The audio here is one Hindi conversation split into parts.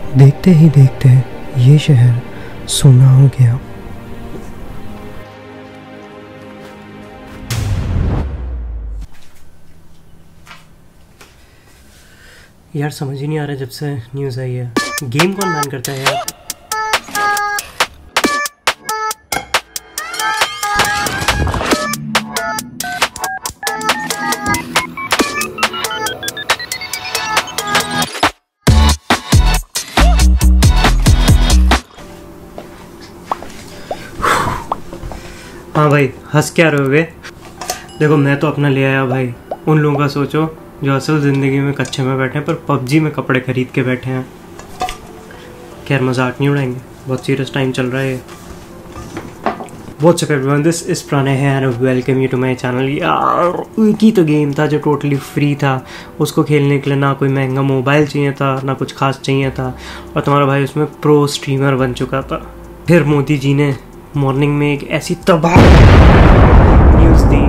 देखते ही देखते ये शहर सूना हो गया। यार समझ ही नहीं आ रहा जब से न्यूज़ आई है, गेम कौन बैन करता है यार। हाँ भाई, हंस क्या रहोगे। देखो मैं तो अपना ले आया भाई, उन लोगों का सोचो जो असल ज़िंदगी में कच्चे में बैठे हैं पर पबजी में कपड़े खरीद के बैठे हैं। खैर मजाक नहीं उड़ाएंगे, बहुत सीरियस टाइम चल रहा है। What's up everyone, this is Pranay and welcome you to my channel। यार एक ही तो गेम था जो टोटली फ्री था, उसको खेलने के लिए ना कोई महंगा मोबाइल चाहिए था ना कुछ खास चाहिए था, और तुम्हारा भाई उसमें प्रो स्ट्रीमर बन चुका था। फिर मोदी जी ने मॉर्निंग में एक ऐसी तबाह न्यूज़ दी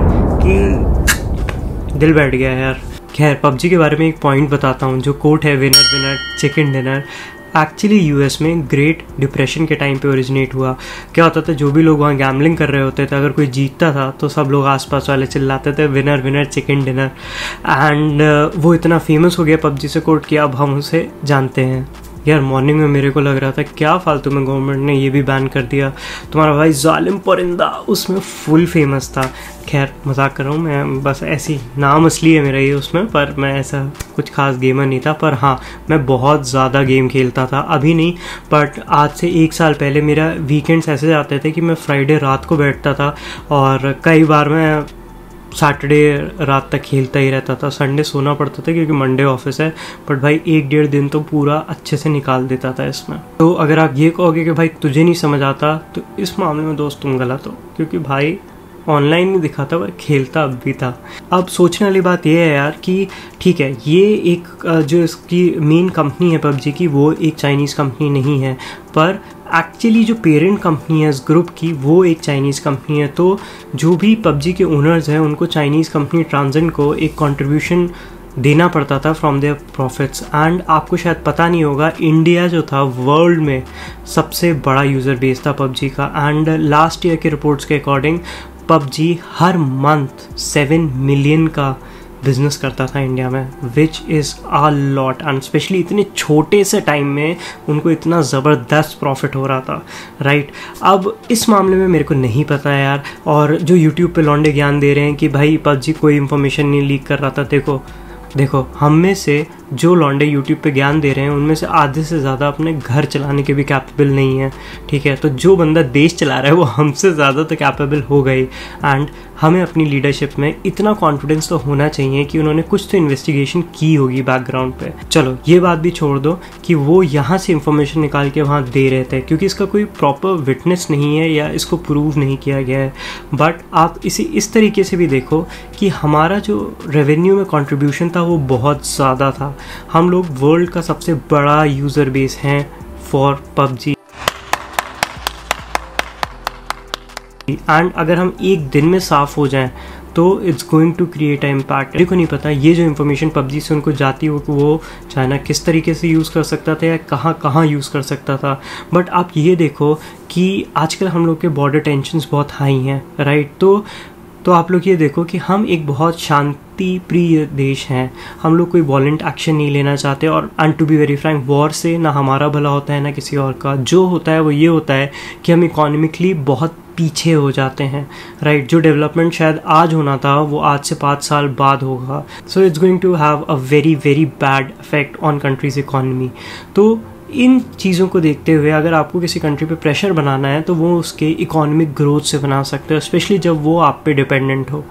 कि दिल बैठ गया यार। खैर पबजी के बारे में एक पॉइंट बताता हूँ। जो कोट है winner winner chicken dinner, actually US में ग्रेट डिप्रेशन के टाइम पे ओरिजिनेट हुआ। क्या होता था, जो भी लोग वहाँ गैम्बलिंग कर रहे होते थे, अगर कोई जीतता था तो सब लोग आसपास वाले चिल्लाते थे winner winner chicken dinner. And वो इतना फेमस हो गया पबजी से कोट कि अब हम उसे जानते हैं। यार मॉर्निंग में मेरे को लग रहा था क्या फालतू में गवर्नमेंट ने ये भी बैन कर दिया। तुम्हारा भाई जालिम परिंदा उसमें फुल फेमस था। खैर मजाक कर रहा हूँ मैं, बस ऐसी नाम असली है मेरा ये उसमें, पर मैं ऐसा कुछ खास गेमर नहीं था। पर हाँ, मैं बहुत ज़्यादा गेम खेलता था, अभी नहीं बट आज से 1 साल पहले मेरा वीकेंड्स ऐसे जाते थे कि मैं फ्राइडे रात को बैठता था और कई बार मैं सैटरडे रात तक खेलता ही रहता था। संडे सोना पड़ता था क्योंकि मंडे ऑफिस है, बट भाई 1-1.5 दिन तो पूरा अच्छे से निकाल देता था इसमें। तो अगर आप ये कहोगे कि भाई तुझे नहीं समझ आता, तो इस मामले में दोस्त तुम गलत हो, क्योंकि भाई ऑनलाइन नहीं दिखाता पर खेलता अब भी था। अब सोचने वाली बात यह है यार कि ठीक है, ये एक जो इसकी मेन कंपनी है पबजी की, वो एक चाइनीज़ कंपनी नहीं है, पर एक्चुअली जो पेरेंट कंपनी है इस ग्रुप की वो एक चाइनीज़ कंपनी है। तो जो भी पबजी के ओनर्स हैं उनको चाइनीज़ कंपनी ट्रांजेंट को एक कंट्रीब्यूशन देना पड़ता था फ्रॉम देयर प्रॉफिट्स। एंड आपको शायद पता नहीं होगा, इंडिया जो था वर्ल्ड में सबसे बड़ा यूज़र बेस था पबजी का। एंड लास्ट ईयर के रिपोर्ट्स के अकॉर्डिंग पबजी हर मंथ 7 मिलियन का बिजनेस करता था इंडिया में, which is a lot. And specially इतने छोटे से टाइम में उनको इतना ज़बरदस्त प्रॉफिट हो रहा था, राइट। अब इस मामले में मेरे को नहीं पता है यार, और जो यूट्यूब पे लौंडे ज्ञान दे रहे हैं कि भाई पबजी कोई इन्फॉर्मेशन नहीं लीक कर रहा था, देखो हम में से जो लौंडे यूट्यूब पे ज्ञान दे रहे हैं उनमें से आधे से ज़्यादा अपने घर चलाने के भी कैपेबल नहीं है, ठीक है। तो जो बंदा देश चला रहा है वो हमसे ज़्यादा तो कैपेबल हो गई। एंड हमें अपनी लीडरशिप में इतना कॉन्फिडेंस तो होना चाहिए कि उन्होंने कुछ तो इन्वेस्टिगेशन की होगी बैकग्राउंड पे। चलो ये बात भी छोड़ दो कि वो यहाँ से इंफॉर्मेशन निकाल के वहाँ दे रहे थे, क्योंकि इसका कोई प्रॉपर विटनेस नहीं है या इसको प्रूव नहीं किया गया है। बट आप इसे इस तरीके से भी देखो कि हमारा जो रेवेन्यू में कॉन्ट्रीब्यूशन था वो बहुत ज़्यादा था। हम लोग वर्ल्ड का सबसे बड़ा यूज़र बेस हैं फॉर पबजी। एंड अगर हम एक दिन में साफ हो जाएं तो it's going to create a impact. देखो नहीं पता ये जो इन्फॉर्मेशन पबजी से उनको जाती हो वो चाइना किस तरीके से यूज़ कर सकता था या कहाँ कहाँ यूज़ कर सकता था। बट आप ये देखो कि आजकल हम लोग के बॉर्डर टेंशन्स बहुत हाई हैं, राइट। तो आप लोग ये देखो कि हम एक बहुत शांति प्रिय देश हैं, हम लोग कोई वॉलेंट एक्शन नहीं लेना चाहते। और and to be very frank, war से ना हमारा भला होता है ना किसी और का। जो होता है वो ये होता है कि हम इकोनॉमिकली बहुत पीछे हो जाते हैं, राइट। जो डेवलपमेंट शायद आज होना था वो आज से 5 साल बाद होगा। So it's going to have a very very bad effect on countries economy. तो इन चीज़ों को देखते हुए अगर आपको किसी कंट्री पे प्रेशर बनाना है तो वो उसके इकोनॉमिक ग्रोथ से बना सकते हो, स्पेशली जब वो आप पे डिपेंडेंट हो।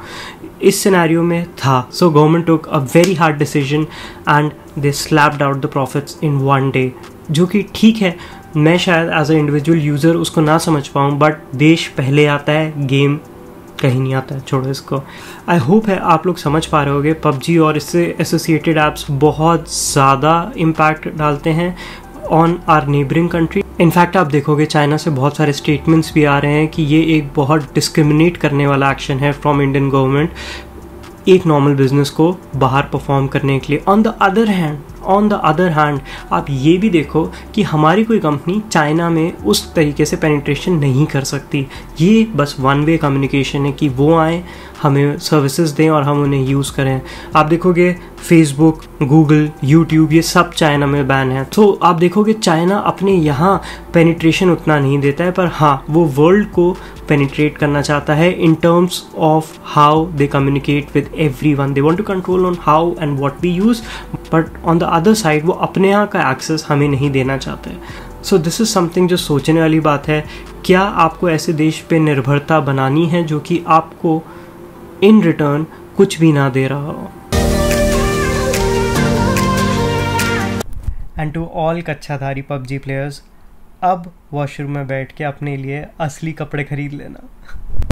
इस सिनेरियो में था। So government took a very hard decision and they slapped out the profits in 1 day, जो कि ठीक है। मैं शायद एज अ इंडिविजुअल यूज़र उसको ना समझ पाऊँ, बट देश पहले आता है, गेम कहीं नहीं आता है, छोड़ो इसको। आई होप है आप लोग समझ पा रहे होगे, पबजी और इससे एसोसिएटेड ऐप्स बहुत ज़्यादा इम्पैक्ट डालते हैं on our neighbouring country. In fact आप देखोगे चाइना से बहुत सारे स्टेटमेंट्स भी आ रहे हैं कि ये एक बहुत डिस्क्रिमिनेट करने वाला एक्शन है फ्रॉम इंडियन गवर्नमेंट एक नॉर्मल बिजनेस को बाहर परफॉर्म करने के लिए। On the other hand on the other hand आप ये भी देखो कि हमारी कोई कंपनी चाइना में उस तरीके से पेनिट्रेशन नहीं कर सकती। ये बस वन वे कम्युनिकेशन है कि वो आएँ, हमें सर्विसेज दें और हम उन्हें यूज़ करें। आप देखोगे फेसबुक, गूगल, यूट्यूब ये सब चाइना में बैन है। तो आप देखोगे चाइना अपने यहाँ पेनिट्रेशन उतना नहीं देता है, पर हाँ वो वर्ल्ड को पेनिट्रेट करना चाहता है in terms of how they communicate with everyone. They want to control on how and what we use, but on the other side वो अपने यहाँ का एक्सेस हमें नहीं देना चाहते। सो दिस इज़ समथिंग जो सोचने वाली बात है। क्या आपको ऐसे देश पे निर्भरता बनानी है जो कि आपको इन रिटर्न कुछ भी ना दे रहा हो? एंड टू ऑल कच्छाधारी पबजी प्लेयर्स, अब वॉशरूम में बैठ के अपने लिए असली कपड़े खरीद लेना।